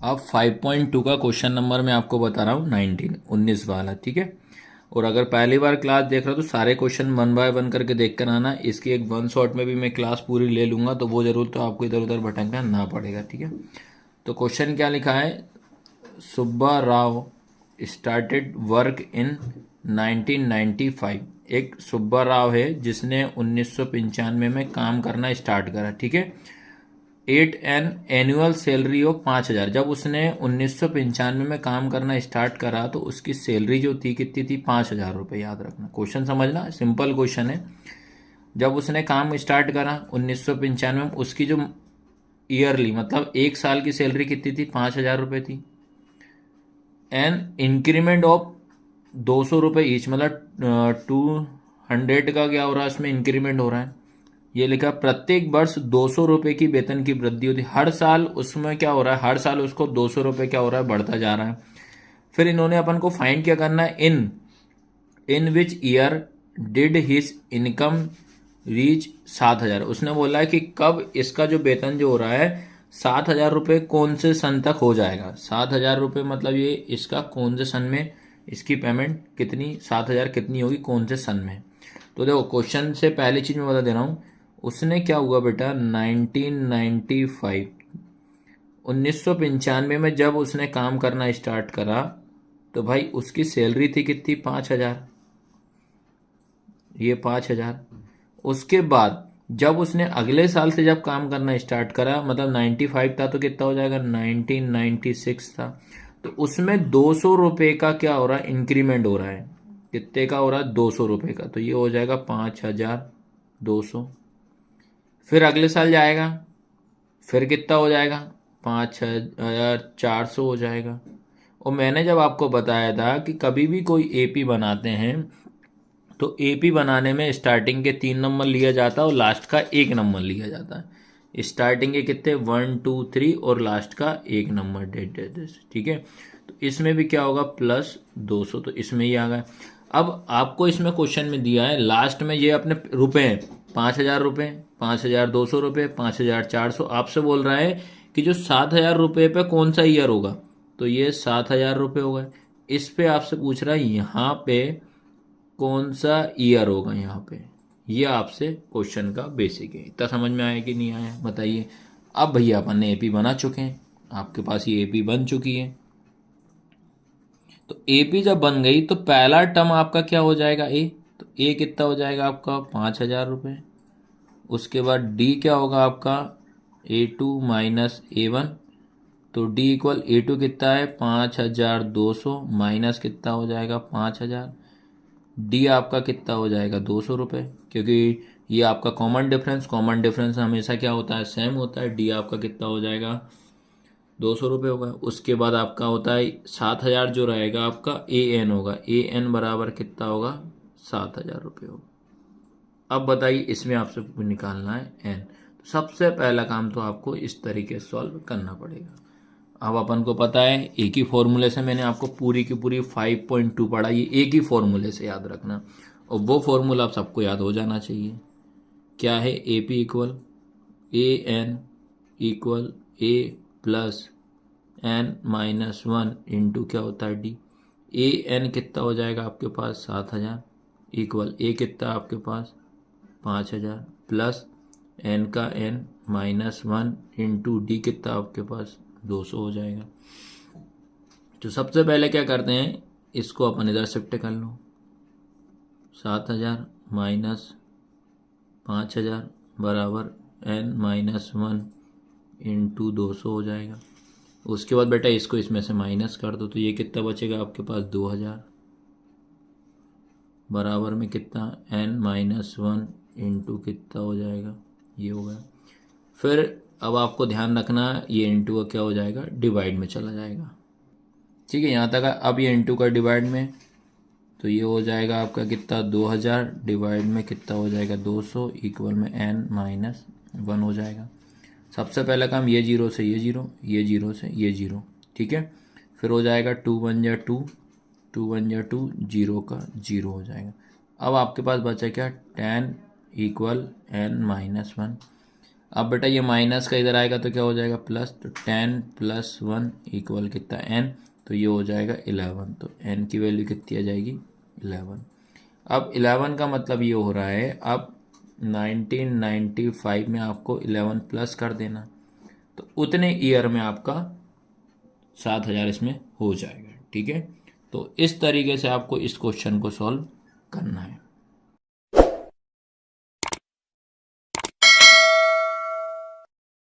अब 5.2 का question number मैं आपको बता रहा हूँ 19 वाला, ठीक है। और अगर पहली बार क्लास देख रहे हो तो सारे क्वेश्चन वन बाय वन करके देख कर आना। इसकी एक वन शॉट में भी मैं क्लास पूरी ले लूँगा, तो वो ज़रूर तो आपको इधर उधर भटकना ना पड़ेगा, ठीक है। तो क्वेश्चन क्या लिखा है, Subba Rao started work in 1995। एक सुब्बा राव है जिसने 1995 में काम करना स्टार्ट करा, ठीक है। At an annual salary of 5,000। जब उसने 1995 में काम करना स्टार्ट करा तो उसकी सैलरी जो थी कितनी थी, 5,000 रुपये। याद रखना, क्वेश्चन समझना, सिंपल क्वेश्चन है। जब उसने काम स्टार्ट करा 1995 में, उसकी जो ईयरली मतलब एक साल की सैलरी कितनी थी, 5,000 रुपये थी। एन इंक्रीमेंट ऑफ 200 रुपये ईच, मतलब 200 का क्या हो रहा है, इसमें इंक्रीमेंट हो रहा है। ये लिखा प्रत्येक वर्ष 200 रुपये की वेतन की वृद्धि होती है। हर साल उसमें क्या हो रहा है, हर साल उसको 200 रुपये क्या हो रहा है, बढ़ता जा रहा है। फिर इन्होंने अपन को फाइंड क्या करना है, in in which year did his income reach 7,000। उसने बोला है कि कब इसका जो वेतन जो हो रहा है 7,000 रुपये कौन से सन तक हो जाएगा। 7,000 रुपये मतलब ये इसका कौन से सन में इसकी पेमेंट कितनी, 7,000 कितनी होगी कौन से सन में। तो देखो क्वेश्चन से पहली चीज मैं बता दे रहा हूँ। उसने क्या हुआ बेटा, 1995 1995 में जब उसने काम करना स्टार्ट करा तो भाई उसकी सैलरी थी कितनी, 5,000। ये 5,000। उसके बाद जब उसने अगले साल से जब काम करना स्टार्ट करा, मतलब 95 था तो कितना हो जाएगा, 1996 था। तो उसमें 200 रुपये का क्या हो रहा है, इंक्रीमेंट हो रहा है। कितने का हो रहा है, 200 रुपये का। तो ये हो जाएगा 5,200। फिर अगले साल जाएगा, फिर कितना हो जाएगा, 5,400 हो जाएगा। और मैंने जब आपको बताया था कि कभी भी कोई एपी बनाते हैं तो एपी बनाने में स्टार्टिंग के 3 नंबर लिया जाता है और लास्ट का 1 नंबर लिया जाता है। स्टार्टिंग के कितने, 1 2 3 और लास्ट का 1 नंबर, डेट, ठीक है। तो इसमें भी क्या होगा, +200। तो इसमें ही आ गया। अब आपको इसमें क्वेश्चन में दिया है लास्ट में ये अपने रुपए हैं, 5,000 रुपये, 5,200 रुपये, 5,400। आपसे बोल रहा है कि जो 7,000 रुपये पे कौन सा ईयर होगा, तो ये 7,000 रुपये होगा। इस पे आपसे पूछ रहा है यहाँ पे कौन सा ईयर होगा यहाँ पे। ये आपसे क्वेश्चन का बेसिक है। इतना समझ में आया कि नहीं आया, बताइए। अब भैया अपन ने एपी बना चुके हैं, आपके पास ये एपी बन चुकी है। तो एपी जब बन गई तो पहला टर्म आपका क्या हो जाएगा, ए। तो ए कितना हो जाएगा आपका, 5,000 रुपये। उसके बाद डी क्या होगा आपका, A2 माइनस A1। तो डी इक्वल A2 कितना है, 5,200 माइनस कितना हो जाएगा, 5,000। डी आपका कितना हो जाएगा, 200 रुपये, क्योंकि ये आपका कॉमन डिफरेंस हमेशा क्या होता है, सेम होता है। डी आपका कितना हो जाएगा, 200 रुपये होगा। उसके बाद आपका होता है 7,000 जो रहेगा आपका ए एन होगा। ए एन बराबर कितना होगा, 7,000 रुपये होगा। अब बताइए इसमें आपसे निकालना है एन। तो सबसे पहला काम तो आपको इस तरीके से सॉल्व करना पड़ेगा। अब अपन को पता है एक ही फॉर्मूले से मैंने आपको पूरी की पूरी 5.2 पढ़ा, ये एक ही फॉर्मूले से याद रखना। और वो फॉर्मूला आप सबको याद हो जाना चाहिए। क्या है, A P equal A N equal A plus N minus 1 into क्या होता है डी। ए एन कितना हो जाएगा आपके पास, 7,000 इक्वल ए कितना आपके पास, 5,000 प्लस एन का एन माइनस 1 इंटू डी कितना आपके पास, 200 हो जाएगा। तो सबसे पहले क्या करते हैं, इसको अपन इधर शिफ्ट कर लो। 7,000 माइनस 5,000 बराबर एन माइनस 1 इंटू 200 हो जाएगा। उसके बाद बेटा इसको इसमें से माइनस कर दो, तो ये कितना बचेगा आपके पास, 2,000 बराबर में कितना, एन माइनस 1 इंटू कितना हो जाएगा, ये हो गया। फिर अब आपको ध्यान रखना ये इंटू का क्या हो जाएगा, डिवाइड में चला जाएगा, ठीक है। यहाँ तक अब ये इंटू का डिवाइड में, तो ये हो जाएगा आपका कितना, 2,000 डिवाइड में कितना हो जाएगा, 200 इक्वल में एन माइनस 1 हो जाएगा। सबसे पहला काम ये जीरो से ये जीरो, ये जीरो से ये जीरो, ठीक है। फिर हो जाएगा 2 1 जा 2, 2 1 जा 2, जीरो का जीरो हो जाएगा। अब आपके पास बचा क्या, 10 इक्वल एन माइनस 1। अब बेटा ये माइनस का इधर आएगा तो क्या हो जाएगा प्लस, तो 10 + 1 इक्वल कितना n, तो ये हो जाएगा 11। तो n की वैल्यू कितनी आ जाएगी 11। अब 11 का मतलब ये हो रहा है अब 1995 में आपको 11 प्लस कर देना, तो उतने ईयर में आपका 7,000 इसमें हो जाएगा। ठीक है, तो इस तरीके से आपको इस क्वेश्चन को सॉल्व करना है।